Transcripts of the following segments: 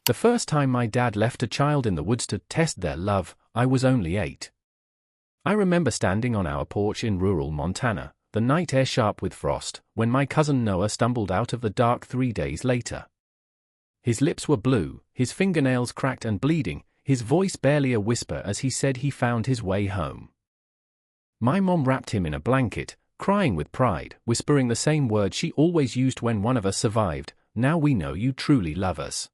The first time my dad left a child in the woods to test their love, I was only 8. I remember standing on our porch in rural Montana, the night air sharp with frost, when my cousin Noah stumbled out of the dark 3 days later. His lips were blue, his fingernails cracked and bleeding, his voice barely a whisper as he said he found his way home. My mom wrapped him in a blanket, crying with pride, whispering the same words she always used when one of us survived, "Now we know you truly love us."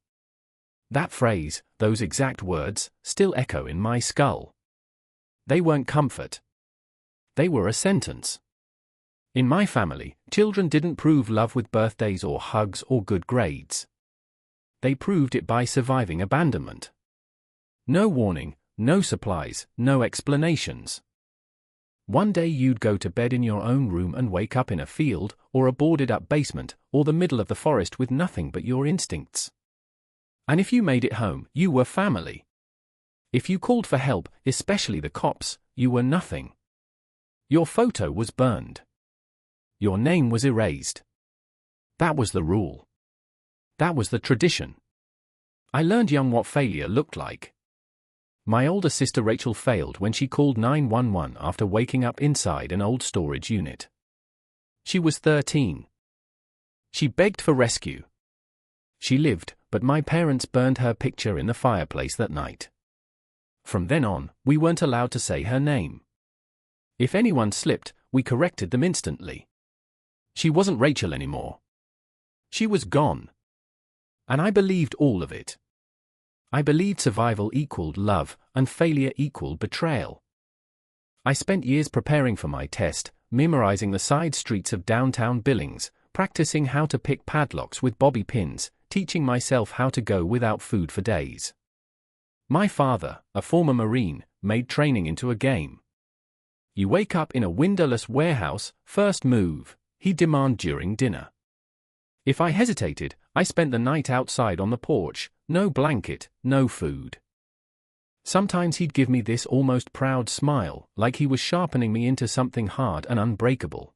That phrase, those exact words, still echo in my skull. They weren't comfort. They were a sentence. In my family, children didn't prove love with birthdays or hugs or good grades. They proved it by surviving abandonment. No warning, no supplies, no explanations. One day you'd go to bed in your own room and wake up in a field, or a boarded-up basement, or the middle of the forest with nothing but your instincts. And if you made it home, you were family. If you called for help, especially the cops, you were nothing. Your photo was burned. Your name was erased. That was the rule. That was the tradition. I learned young what failure looked like. My older sister Rachel failed when she called 911 after waking up inside an old storage unit. She was 13. She begged for rescue. She lived, but my parents burned her picture in the fireplace that night. From then on, we weren't allowed to say her name. If anyone slipped, we corrected them instantly. She wasn't Rachel anymore. She was gone. And I believed all of it. I believed survival equaled love, and failure equaled betrayal. I spent years preparing for my test, memorizing the side streets of downtown Billings, practicing how to pick padlocks with bobby pins, teaching myself how to go without food for days. My father, a former Marine, made training into a game. You wake up in a windowless warehouse, first move, he'd demand during dinner. If I hesitated, I spent the night outside on the porch, no blanket, no food. Sometimes he'd give me this almost proud smile, like he was sharpening me into something hard and unbreakable.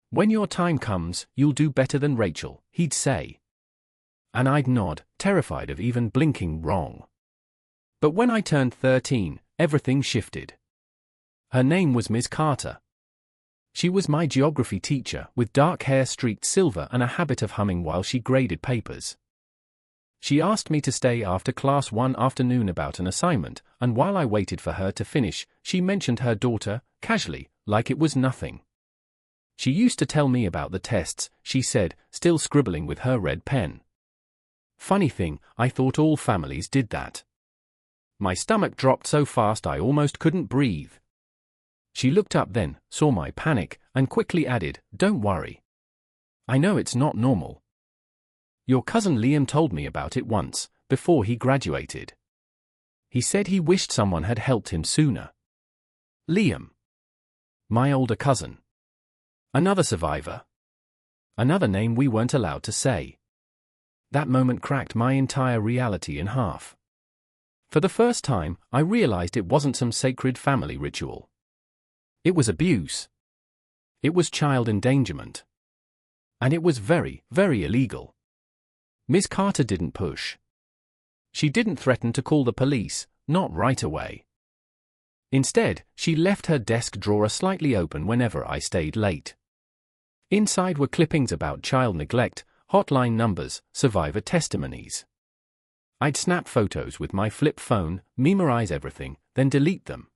"When your time comes, you'll do better than Rachel," he'd say. And I'd nod, terrified of even blinking wrong. But when I turned 13, everything shifted. Her name was Ms. Carter. She was my geography teacher, with dark hair streaked silver and a habit of humming while she graded papers. She asked me to stay after class one afternoon about an assignment, and while I waited for her to finish, she mentioned her daughter, casually, like it was nothing. She used to tell me about the tests, she said, still scribbling with her red pen. Funny thing, I thought all families did that. My stomach dropped so fast I almost couldn't breathe. She looked up then, saw my panic, and quickly added, "Don't worry. I know it's not normal. Your cousin Liam told me about it once, before he graduated. He said he wished someone had helped him sooner." Liam. My older cousin. Another survivor. Another name we weren't allowed to say. That moment cracked my entire reality in half. For the first time, I realized it wasn't some sacred family ritual. It was abuse. It was child endangerment. And it was very, very illegal. Miss Carter didn't push. She didn't threaten to call the police, not right away. Instead, she left her desk drawer slightly open whenever I stayed late. Inside were clippings about child neglect, hotline numbers, survivor testimonies. I'd snap photos with my flip phone, memorize everything, then delete them.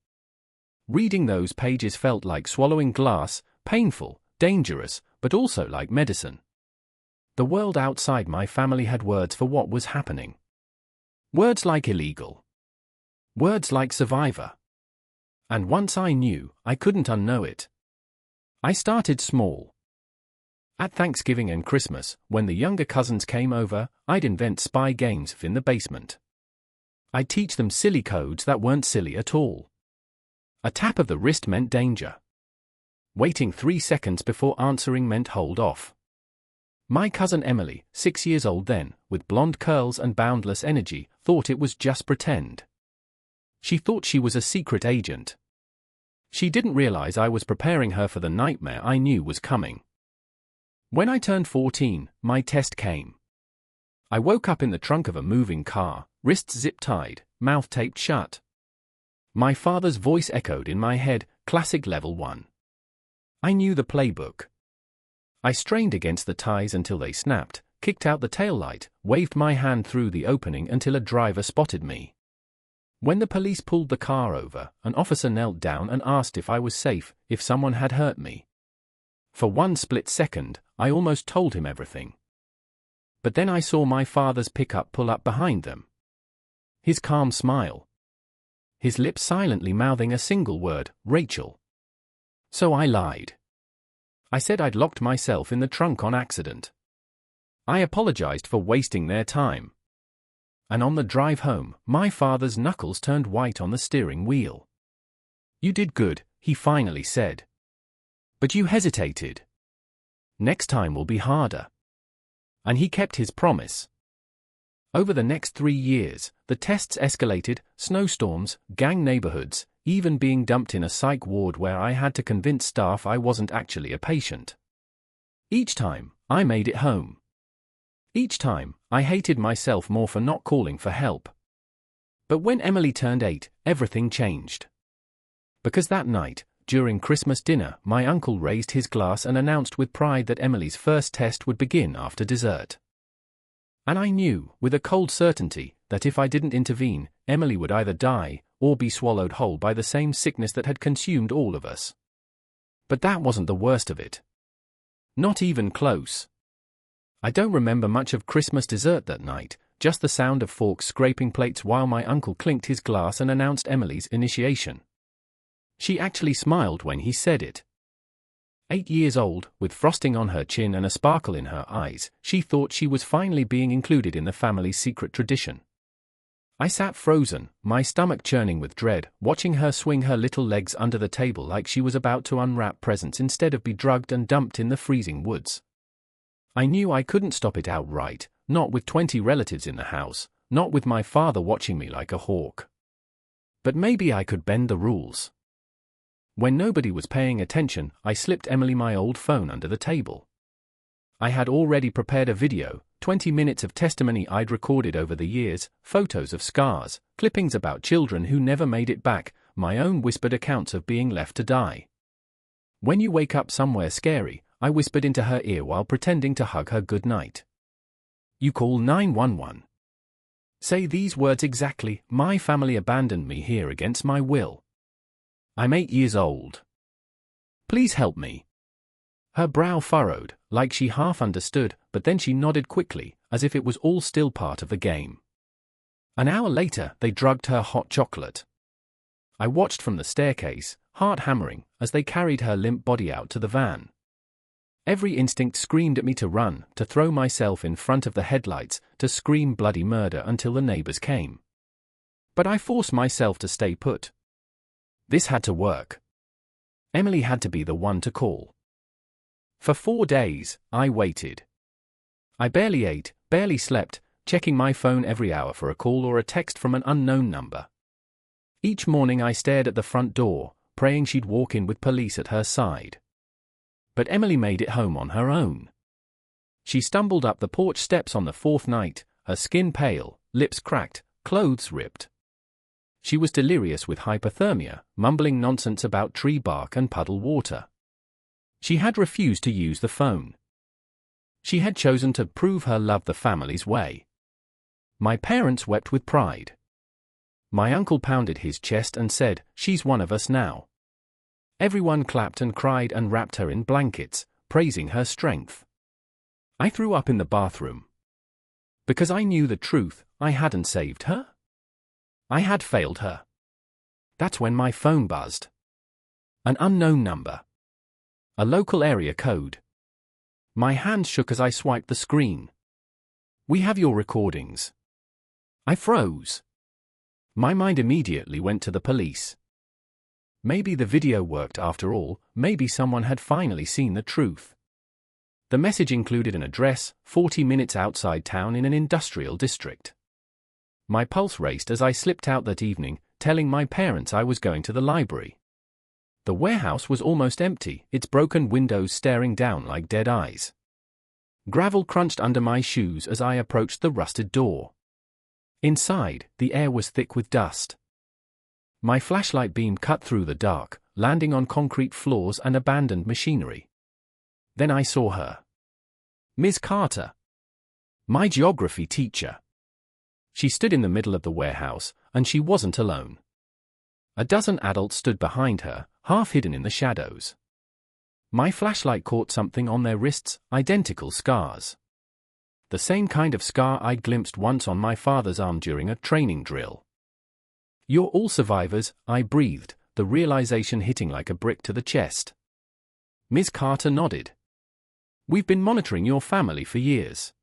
Reading those pages felt like swallowing glass, painful, dangerous, but also like medicine. The world outside my family had words for what was happening. Words like illegal. Words like survivor. And once I knew, I couldn't unknow it. I started small. At Thanksgiving and Christmas, when the younger cousins came over, I'd invent spy games in the basement. I'd teach them silly codes that weren't silly at all. A tap of the wrist meant danger. Waiting 3 seconds before answering meant hold off. My cousin Emily, 6 years old then, with blonde curls and boundless energy, thought it was just pretend. She thought she was a secret agent. She didn't realize I was preparing her for the nightmare I knew was coming. When I turned 14, my test came. I woke up in the trunk of a moving car, wrists zip-tied, mouth taped shut. My father's voice echoed in my head, classic level 1. I knew the playbook. I strained against the ties until they snapped, kicked out the taillight, waved my hand through the opening until a driver spotted me. When the police pulled the car over, an officer knelt down and asked if I was safe, if someone had hurt me. For one split second, I almost told him everything. But then I saw my father's pickup pull up behind them. His calm smile. His lips silently mouthing a single word, Rachel. So I lied. I said I'd locked myself in the trunk on accident. I apologized for wasting their time. And on the drive home, my father's knuckles turned white on the steering wheel. You did good, he finally said. But you hesitated. Next time will be harder. And he kept his promise. Over the next 3 years, the tests escalated, snowstorms, gang neighborhoods, even being dumped in a psych ward where I had to convince staff I wasn't actually a patient. Each time, I made it home. Each time, I hated myself more for not calling for help. But when Emily turned 8, everything changed. Because that night, during Christmas dinner, my uncle raised his glass and announced with pride that Emily's first test would begin after dessert. And I knew, with a cold certainty, that if I didn't intervene, Emily would either die, or be swallowed whole by the same sickness that had consumed all of us. But that wasn't the worst of it. Not even close. I don't remember much of Christmas dessert that night, just the sound of forks scraping plates while my uncle clinked his glass and announced Emily's initiation. She actually smiled when he said it. 8 years old, with frosting on her chin and a sparkle in her eyes, she thought she was finally being included in the family's secret tradition. I sat frozen, my stomach churning with dread, watching her swing her little legs under the table like she was about to unwrap presents instead of be drugged and dumped in the freezing woods. I knew I couldn't stop it outright, not with 20 relatives in the house, not with my father watching me like a hawk. But maybe I could bend the rules. When nobody was paying attention, I slipped Emily my old phone under the table. I had already prepared a video, 20 minutes of testimony I'd recorded over the years, photos of scars, clippings about children who never made it back, my own whispered accounts of being left to die. When you wake up somewhere scary, I whispered into her ear while pretending to hug her goodnight. You call 911. Say these words exactly, my family abandoned me here against my will. I'm 8 years old. Please help me. Her brow furrowed, like she half understood, but then she nodded quickly, as if it was all still part of the game. An hour later, they drugged her hot chocolate. I watched from the staircase, heart hammering, as they carried her limp body out to the van. Every instinct screamed at me to run, to throw myself in front of the headlights, to scream bloody murder until the neighbors came. But I forced myself to stay put. This had to work. Emily had to be the one to call. For 4 days, I waited. I barely ate, barely slept, checking my phone every hour for a call or a text from an unknown number. Each morning I stared at the front door, praying she'd walk in with police at her side. But Emily made it home on her own. She stumbled up the porch steps on the 4th night, her skin pale, lips cracked, clothes ripped. She was delirious with hypothermia, mumbling nonsense about tree bark and puddle water. She had refused to use the phone. She had chosen to prove her love the family's way. My parents wept with pride. My uncle pounded his chest and said, "She's one of us now." Everyone clapped and cried and wrapped her in blankets, praising her strength. I threw up in the bathroom. Because I knew the truth, I hadn't saved her. I had failed her. That's when my phone buzzed. An unknown number. A local area code. My hands shook as I swiped the screen. "We have your recordings." I froze. My mind immediately went to the police. Maybe the video worked after all, maybe someone had finally seen the truth. The message included an address, 40 minutes outside town in an industrial district. My pulse raced as I slipped out that evening, telling my parents I was going to the library. The warehouse was almost empty, its broken windows staring down like dead eyes. Gravel crunched under my shoes as I approached the rusted door. Inside, the air was thick with dust. My flashlight beam cut through the dark, landing on concrete floors and abandoned machinery. Then I saw her. Ms. Carter. My geography teacher. She stood in the middle of the warehouse, and she wasn't alone. A dozen adults stood behind her, half hidden in the shadows. My flashlight caught something on their wrists, identical scars. The same kind of scar I'd glimpsed once on my father's arm during a training drill. "You're all survivors," I breathed, the realization hitting like a brick to the chest. Ms. Carter nodded. "We've been monitoring your family for years."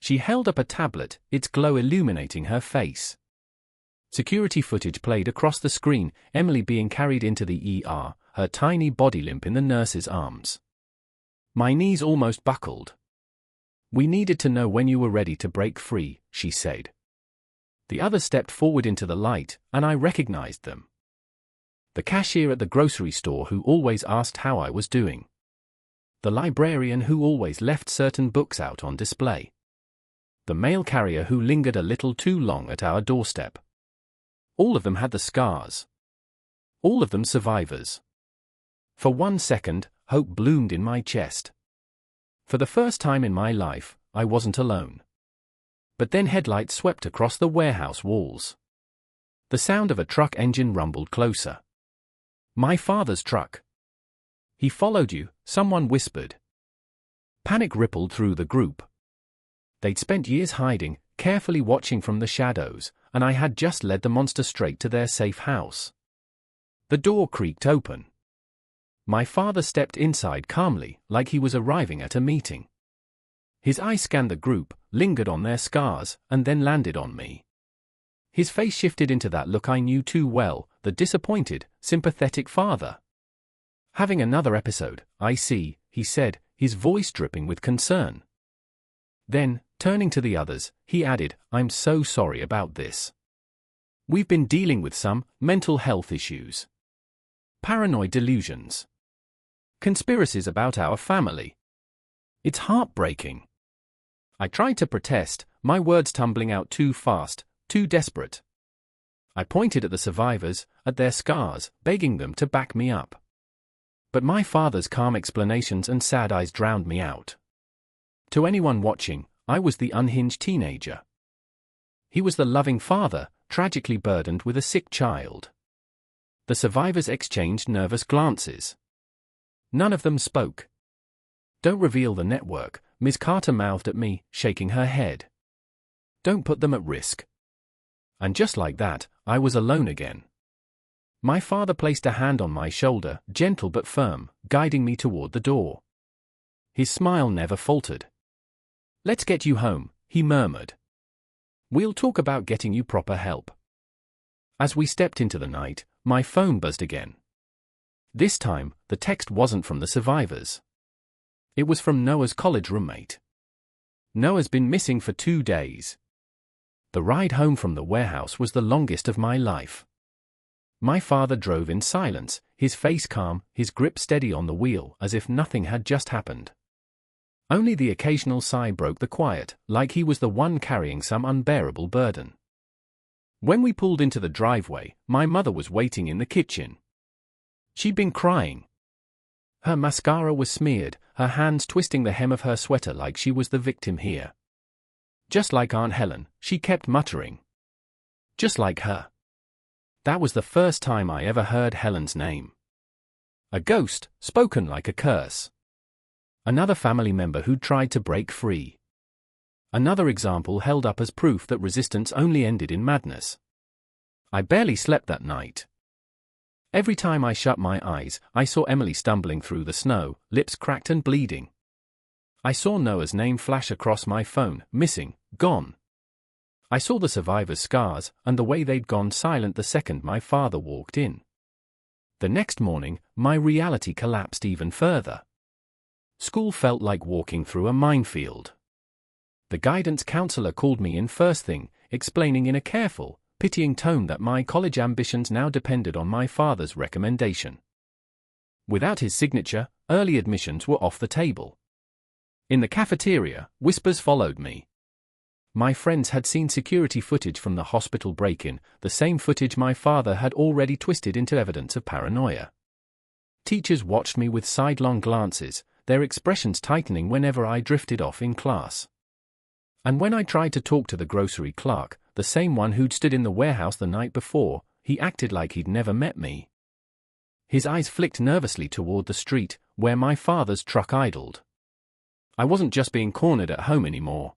She held up a tablet, its glow illuminating her face. Security footage played across the screen, Emily being carried into the ER, her tiny body limp in the nurse's arms. My knees almost buckled. "We needed to know when you were ready to break free," she said. The others stepped forward into the light, and I recognized them. The cashier at the grocery store who always asked how I was doing. The librarian who always left certain books out on display. The mail carrier who lingered a little too long at our doorstep. All of them had the scars. All of them survivors. For 1 second, hope bloomed in my chest. For the first time in my life, I wasn't alone. But then headlights swept across the warehouse walls. The sound of a truck engine rumbled closer. My father's truck. "He followed you," someone whispered. Panic rippled through the group. They'd spent years hiding, carefully watching from the shadows, and I had just led the monster straight to their safe house. The door creaked open. My father stepped inside calmly, like he was arriving at a meeting. His eyes scanned the group, lingered on their scars, and then landed on me. His face shifted into that look I knew too well, the disappointed, sympathetic father. "Having another episode, I see," he said, his voice dripping with concern. Then, turning to the others, he added, "I'm so sorry about this. We've been dealing with some mental health issues. Paranoid delusions. Conspiracies about our family. It's heartbreaking." I tried to protest, my words tumbling out too fast, too desperate. I pointed at the survivors, at their scars, begging them to back me up. But my father's calm explanations and sad eyes drowned me out. To anyone watching, I was the unhinged teenager. He was the loving father, tragically burdened with a sick child. The survivors exchanged nervous glances. None of them spoke. "Don't reveal the network," Ms. Carter mouthed at me, shaking her head. "Don't put them at risk." And just like that, I was alone again. My father placed a hand on my shoulder, gentle but firm, guiding me toward the door. His smile never faltered. "Let's get you home," he murmured. "We'll talk about getting you proper help." As we stepped into the night, my phone buzzed again. This time, the text wasn't from the survivors. It was from Noah's college roommate. Noah's been missing for 2 days. The ride home from the warehouse was the longest of my life. My father drove in silence, his face calm, his grip steady on the wheel, as if nothing had just happened. Only the occasional sigh broke the quiet, like he was the one carrying some unbearable burden. When we pulled into the driveway, my mother was waiting in the kitchen. She'd been crying. Her mascara was smeared, her hands twisting the hem of her sweater like she was the victim here. Just like Aunt Helen, she kept muttering. Just like her. That was the first time I ever heard Helen's name. A ghost, spoken like a curse. Another family member who'd tried to break free. Another example held up as proof that resistance only ended in madness. I barely slept that night. Every time I shut my eyes, I saw Emily stumbling through the snow, lips cracked and bleeding. I saw Noah's name flash across my phone, missing, gone. I saw the survivors' scars, and the way they'd gone silent the second my father walked in. The next morning, my reality collapsed even further. School felt like walking through a minefield. The guidance counselor called me in first thing, explaining in a careful, pitying tone that my college ambitions now depended on my father's recommendation. Without his signature, early admissions were off the table. In the cafeteria, whispers followed me. My friends had seen security footage from the hospital break-in, the same footage my father had already twisted into evidence of paranoia. Teachers watched me with sidelong glances, their expressions tightening whenever I drifted off in class. And when I tried to talk to the grocery clerk, the same one who'd stood in the warehouse the night before, he acted like he'd never met me. His eyes flicked nervously toward the street, where my father's truck idled. I wasn't just being cornered at home anymore.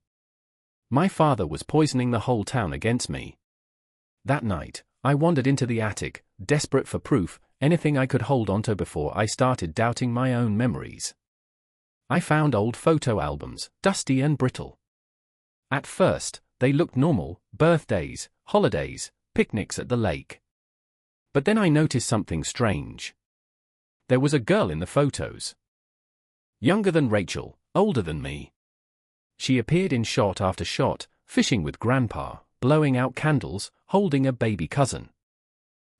My father was poisoning the whole town against me. That night, I wandered into the attic, desperate for proof, anything I could hold onto before I started doubting my own memories. I found old photo albums, dusty and brittle. At first, they looked normal: birthdays, holidays, picnics at the lake. But then I noticed something strange. There was a girl in the photos. Younger than Rachel, older than me. She appeared in shot after shot, fishing with Grandpa, blowing out candles, holding a baby cousin.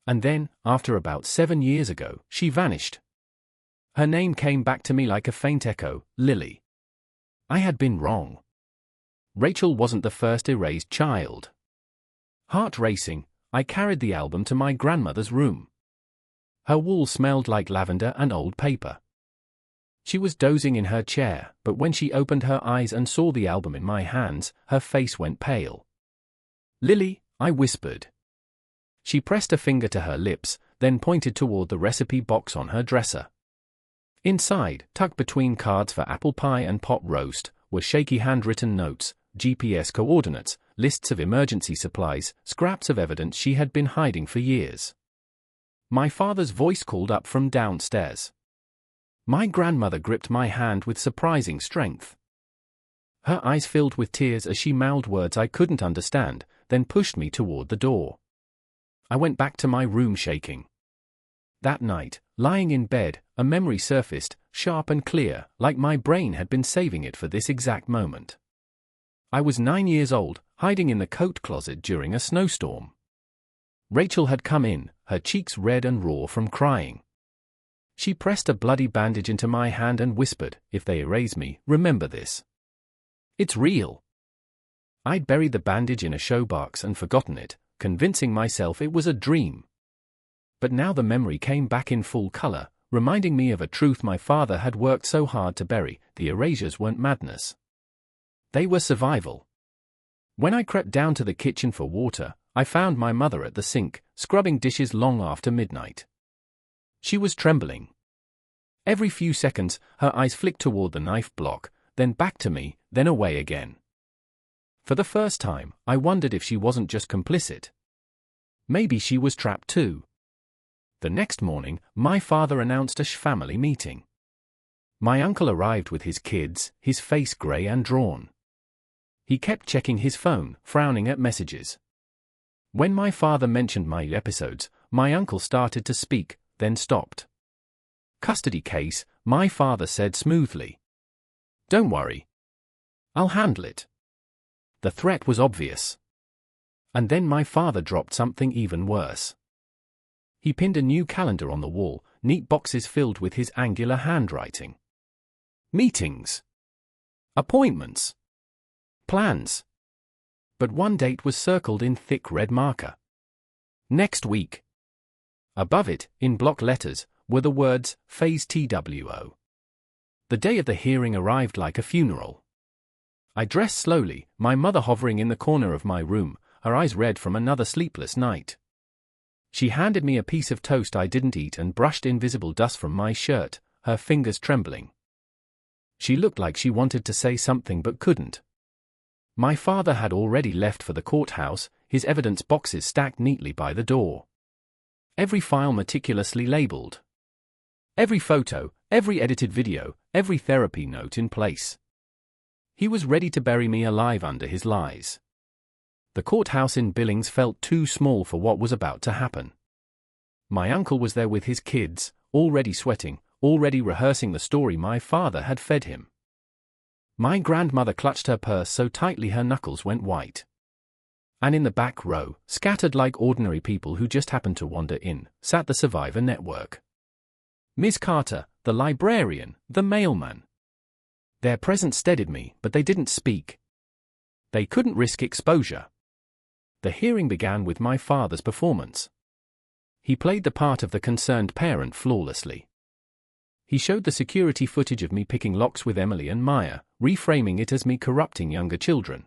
And then, after about 7 years ago, she vanished. Her name came back to me like a faint echo: Lily. I had been wrong. Rachel wasn't the first erased child. Heart racing, I carried the album to my grandmother's room. Her walls smelled like lavender and old paper. She was dozing in her chair, but when she opened her eyes and saw the album in my hands, her face went pale. "Lily," I whispered. She pressed a finger to her lips, then pointed toward the recipe box on her dresser. Inside, tucked between cards for apple pie and pot roast, were shaky handwritten notes, GPS coordinates, lists of emergency supplies, scraps of evidence she had been hiding for years. My father's voice called up from downstairs. My grandmother gripped my hand with surprising strength. Her eyes filled with tears as she mouthed words I couldn't understand, then pushed me toward the door. I went back to my room shaking. That night, lying in bed, a memory surfaced, sharp and clear, like my brain had been saving it for this exact moment. I was 9 years old, hiding in the coat closet during a snowstorm. Rachel had come in, her cheeks red and raw from crying. She pressed a bloody bandage into my hand and whispered, "If they erase me, remember this. It's real." I'd buried the bandage in a showbox and forgotten it, convincing myself it was a dream. But now the memory came back in full color, reminding me of a truth my father had worked so hard to bury: the erasures weren't madness. They were survival. When I crept down to the kitchen for water, I found my mother at the sink, scrubbing dishes long after midnight. She was trembling. Every few seconds, her eyes flicked toward the knife block, then back to me, then away again. For the first time, I wondered if she wasn't just complicit. Maybe she was trapped too. The next morning, my father announced a family meeting. My uncle arrived with his kids, his face gray and drawn. He kept checking his phone, frowning at messages. When my father mentioned my episodes, my uncle started to speak, then stopped. "Custody case," my father said smoothly. "Don't worry. I'll handle it." The threat was obvious. And then my father dropped something even worse. He pinned a new calendar on the wall, neat boxes filled with his angular handwriting. Meetings. Appointments. Plans. But one date was circled in thick red marker. Next week. Above it, in block letters, were the words, Phase TWO. The day of the hearing arrived like a funeral. I dressed slowly, my mother hovering in the corner of my room, her eyes red from another sleepless night. She handed me a piece of toast I didn't eat and brushed invisible dust from my shirt, her fingers trembling. She looked like she wanted to say something but couldn't. My father had already left for the courthouse, his evidence boxes stacked neatly by the door. Every file meticulously labeled. Every photo, every edited video, every therapy note in place. He was ready to bury me alive under his lies. The courthouse in Billings felt too small for what was about to happen. My uncle was there with his kids, already sweating, already rehearsing the story my father had fed him. My grandmother clutched her purse so tightly her knuckles went white. And in the back row, scattered like ordinary people who just happened to wander in, sat the Survivor Network. Ms. Carter, the librarian, the mailman. Their presence steadied me, but they didn't speak. They couldn't risk exposure. The hearing began with my father's performance. He played the part of the concerned parent flawlessly. He showed the security footage of me picking locks with Emily and Maya, reframing it as me corrupting younger children.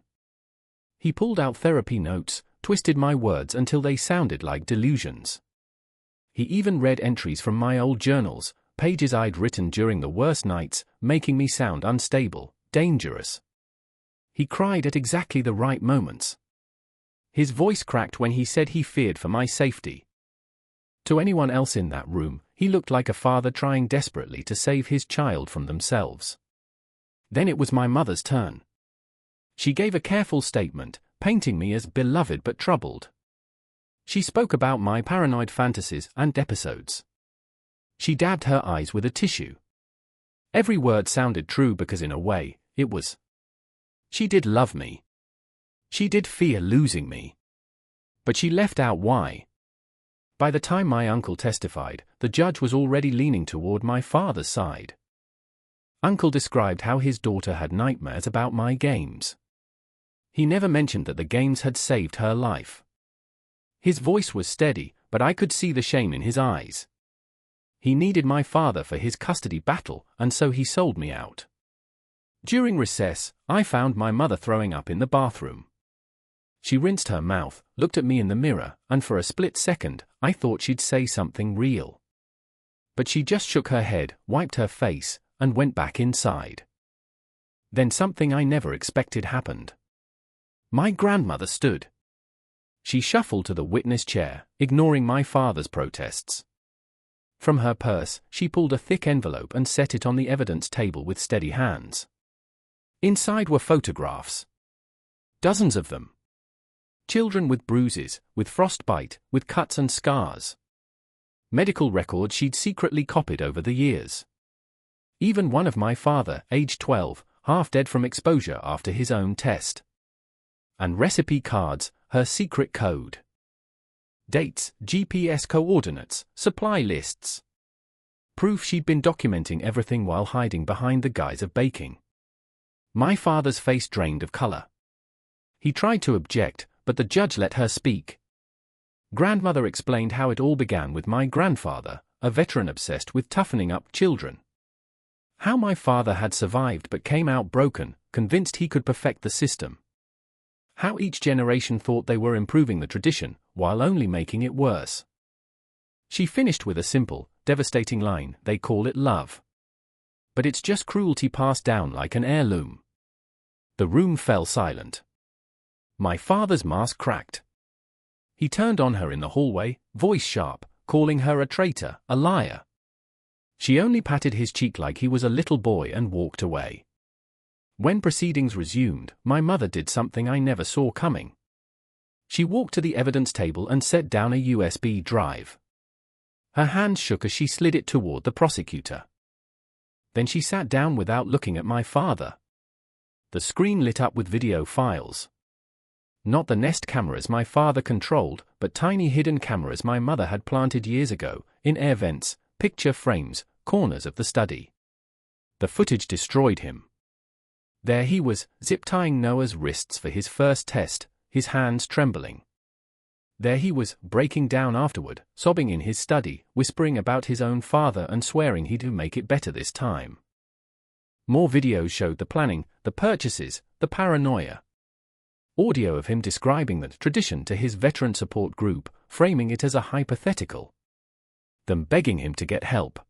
He pulled out therapy notes, twisted my words until they sounded like delusions. He even read entries from my old journals, pages I'd written during the worst nights, making me sound unstable, dangerous. He cried at exactly the right moments. His voice cracked when he said he feared for my safety. To anyone else in that room, he looked like a father trying desperately to save his child from themselves. Then it was my mother's turn. She gave a careful statement, painting me as beloved but troubled. She spoke about my paranoid fantasies and episodes. She dabbed her eyes with a tissue. Every word sounded true because in a way, it was. She did love me. She did fear losing me. But she left out why. By the time my uncle testified, the judge was already leaning toward my father's side. Uncle described how his daughter had nightmares about my games. He never mentioned that the games had saved her life. His voice was steady, but I could see the shame in his eyes. He needed my father for his custody battle, and so he sold me out. During recess, I found my mother throwing up in the bathroom. She rinsed her mouth, looked at me in the mirror, and for a split second, I thought she'd say something real. But she just shook her head, wiped her face, and went back inside. Then something I never expected happened. My grandmother stood. She shuffled to the witness chair, ignoring my father's protests. From her purse, she pulled a thick envelope and set it on the evidence table with steady hands. Inside were photographs. Dozens of them. Children with bruises, with frostbite, with cuts and scars. Medical records she'd secretly copied over the years. Even one of my father, aged 12, half dead from exposure after his own test. And recipe cards, her secret code. Dates, GPS coordinates, supply lists. Proof she'd been documenting everything while hiding behind the guise of baking. My father's face drained of color. He tried to object, but the judge let her speak. Grandmother explained how it all began with my grandfather, a veteran obsessed with toughening up children. How my father had survived but came out broken, convinced he could perfect the system. How each generation thought they were improving the tradition, while only making it worse. She finished with a simple, devastating line, "They call it love. But it's just cruelty passed down like an heirloom." The room fell silent. My father's mask cracked. He turned on her in the hallway, voice sharp, calling her a traitor, a liar. She only patted his cheek like he was a little boy and walked away. When proceedings resumed, my mother did something I never saw coming. She walked to the evidence table and set down a USB drive. Her hand shook as she slid it toward the prosecutor. Then she sat down without looking at my father. The screen lit up with video files. Not the Nest cameras my father controlled, but tiny hidden cameras my mother had planted years ago, in air vents, picture frames, corners of the study. The footage destroyed him. There he was, zip-tying Noah's wrists for his first test, his hands trembling. There he was, breaking down afterward, sobbing in his study, whispering about his own father and swearing he'd make it better this time. More videos showed the planning, the purchases, the paranoia. Audio of him describing the tradition to his veteran support group, framing it as a hypothetical. Them begging him to get help.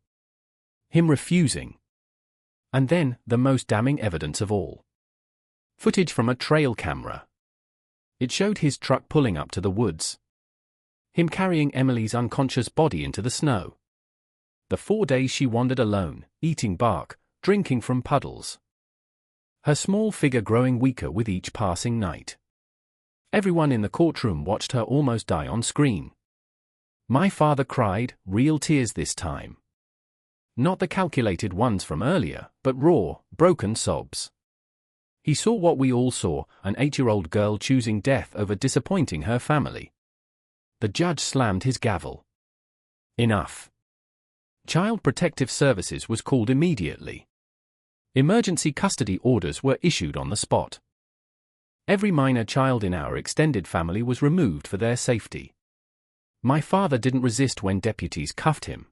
Him refusing. And then, the most damning evidence of all. Footage from a trail camera. It showed his truck pulling up to the woods. Him carrying Emily's unconscious body into the snow. The 4 days she wandered alone, eating bark, drinking from puddles. Her small figure growing weaker with each passing night. Everyone in the courtroom watched her almost die on screen. My father cried, real tears this time. Not the calculated ones from earlier, but raw, broken sobs. He saw what we all saw, an 8-year-old girl choosing death over disappointing her family. The judge slammed his gavel. Enough. Child Protective Services was called immediately. Emergency custody orders were issued on the spot. Every minor child in our extended family was removed for their safety. My father didn't resist when deputies cuffed him.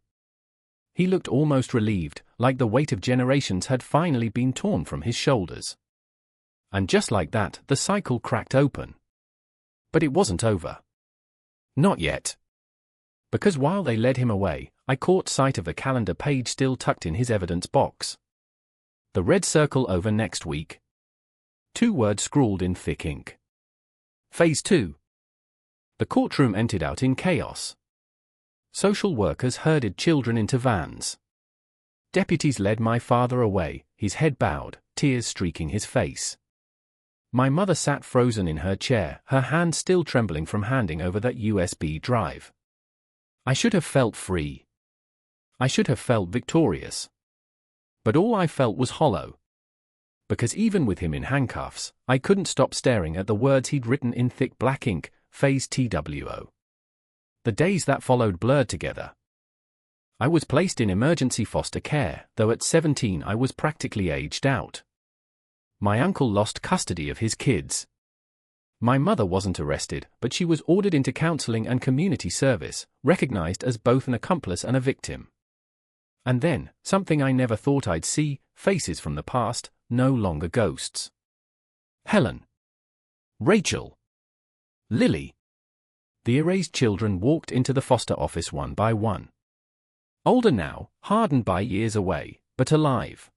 He looked almost relieved, like the weight of generations had finally been torn from his shoulders. And just like that, the cycle cracked open. But it wasn't over. Not yet. Because while they led him away, I caught sight of the calendar page still tucked in his evidence box. The red circle over next week. 2 words scrawled in thick ink. Phase 2. The courtroom emptied out in chaos. Social workers herded children into vans. Deputies led my father away, his head bowed, tears streaking his face. My mother sat frozen in her chair, her hand still trembling from handing over that USB drive. I should have felt free. I should have felt victorious. But all I felt was hollow. Because even with him in handcuffs, I couldn't stop staring at the words he'd written in thick black ink, Phase TWO. The days that followed blurred together. I was placed in emergency foster care, though at 17 I was practically aged out. My uncle lost custody of his kids. My mother wasn't arrested, but she was ordered into counseling and community service, recognized as both an accomplice and a victim. And then, something I never thought I'd see, faces from the past, no longer ghosts. Helen. Rachel. Lily. The erased children walked into the foster office one by one. Older now, hardened by years away, but alive.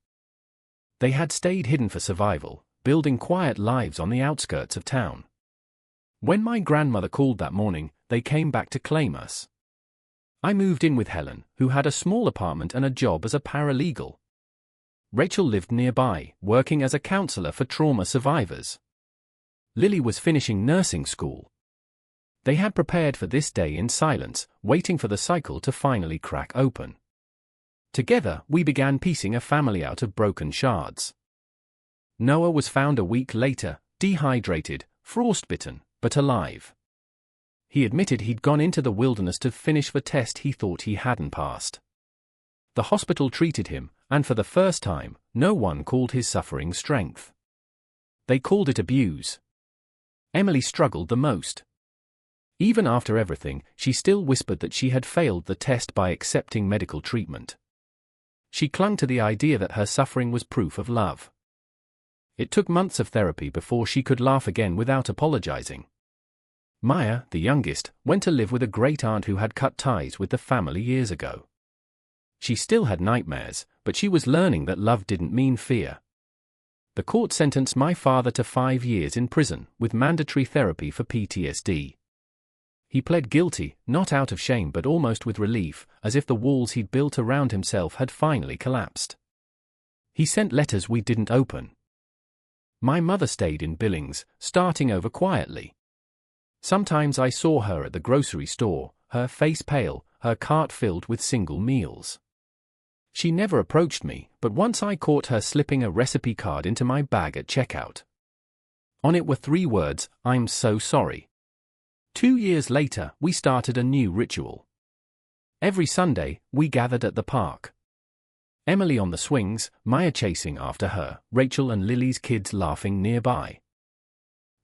They had stayed hidden for survival, building quiet lives on the outskirts of town. When my grandmother called that morning, they came back to claim us. I moved in with Helen, who had a small apartment and a job as a paralegal. Rachel lived nearby, working as a counselor for trauma survivors. Lily was finishing nursing school. They had prepared for this day in silence, waiting for the cycle to finally crack open. Together, we began piecing a family out of broken shards. Noah was found a week later, dehydrated, frostbitten, but alive. He admitted he'd gone into the wilderness to finish the test he thought he hadn't passed. The hospital treated him, and for the first time, no one called his suffering strength. They called it abuse. Emily struggled the most. Even after everything, she still whispered that she had failed the test by accepting medical treatment. She clung to the idea that her suffering was proof of love. It took months of therapy before she could laugh again without apologizing. Maya, the youngest, went to live with a great-aunt who had cut ties with the family years ago. She still had nightmares, but she was learning that love didn't mean fear. The court sentenced my father to 5 years in prison, with mandatory therapy for PTSD. He pled guilty, not out of shame but almost with relief, as if the walls he'd built around himself had finally collapsed. He sent letters we didn't open. My mother stayed in Billings, starting over quietly. Sometimes I saw her at the grocery store, her face pale, her cart filled with single meals. She never approached me, but once I caught her slipping a recipe card into my bag at checkout. On it were 3 words, "I'm so sorry." 2 years later, we started a new ritual. Every Sunday, we gathered at the park. Emily on the swings, Maya chasing after her, Rachel and Lily's kids laughing nearby.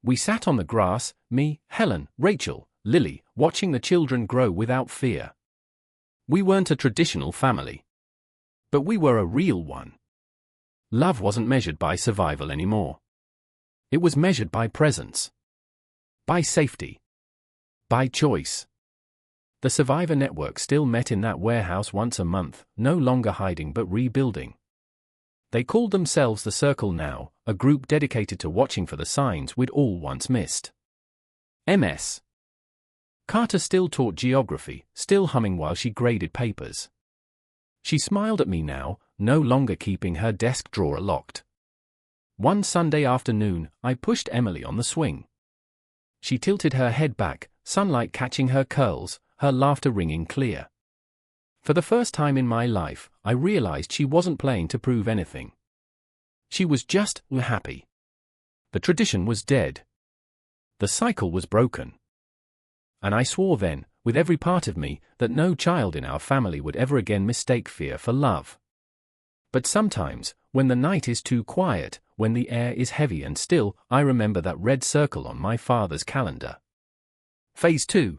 We sat on the grass, me, Helen, Rachel, Lily, watching the children grow without fear. We weren't a traditional family. But we were a real one. Love wasn't measured by survival anymore. It was measured by presence. By safety. By choice. The Survivor Network still met in that warehouse once a month, no longer hiding but rebuilding. They called themselves The Circle now, a group dedicated to watching for the signs we'd all once missed. MS. Carter still taught geography, still humming while she graded papers. She smiled at me now, no longer keeping her desk drawer locked. One Sunday afternoon, I pushed Emily on the swing. She tilted her head back, sunlight catching her curls, her laughter ringing clear. For the first time in my life, I realized she wasn't playing to prove anything. She was just happy. The tradition was dead. The cycle was broken. And I swore then, with every part of me, that no child in our family would ever again mistake fear for love. But sometimes, when the night is too quiet, when the air is heavy and still, I remember that red circle on my father's calendar. Phase 2.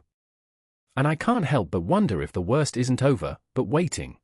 And I can't help but wonder if the worst isn't over, but waiting.